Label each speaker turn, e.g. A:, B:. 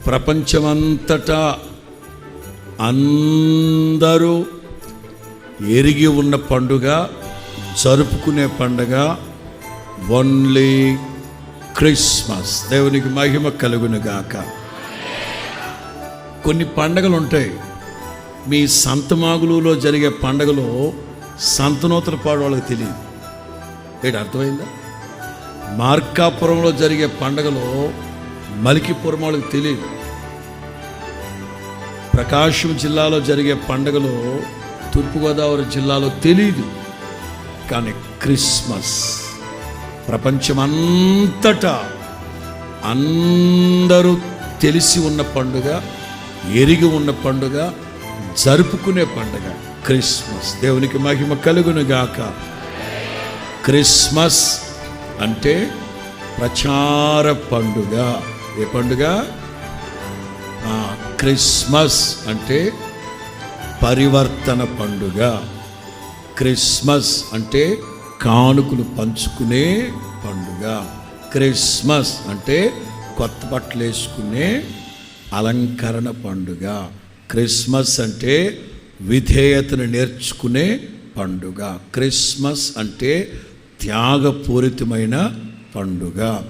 A: ప్రపంచమంతటా అందరూ ఎరిగి ఉన్న పండుగ, జరుపుకునే పండుగ ఓన్లీ క్రిస్మస్. దేవునికి మహిమ కలుగును గాక. కొన్ని పండుగలు ఉంటాయి. మీ సంతమాగులులో జరిగే పండుగలో సంతనూతల పాడు వాళ్ళకి తెలియదు. ఏంటి అర్థమైందా? మార్కాపురంలో జరిగే పండుగలో మలికిపురం వాళ్ళకి తెలియదు. ప్రకాశం జిల్లాలో జరిగే పండుగలో తూర్పుగోదావరి జిల్లాలో తెలియదు. కానీ క్రిస్మస్ ప్రపంచమంతటా అందరూ తెలిసి ఉన్న పండుగ, ఎరిగి ఉన్న పండుగ, జరుపుకునే పండుగ క్రిస్మస్. దేవునికి మహిమ కలుగును గాక. క్రిస్మస్ అంటే ప్రచార పండుగ. ఏ పండుగ? క్రిస్మస్ అంటే పరివర్తన పండుగ. క్రిస్మస్ అంటే కానుకలు పంచుకునే పండుగ. క్రిస్మస్ అంటే కొత్త బట్టలు వేసుకునే అలంకరణ పండుగ. క్రిస్మస్ అంటే విధేయతను నేర్చుకునే పండుగ. క్రిస్మస్ అంటే త్యాగపూరితమైన పండుగ.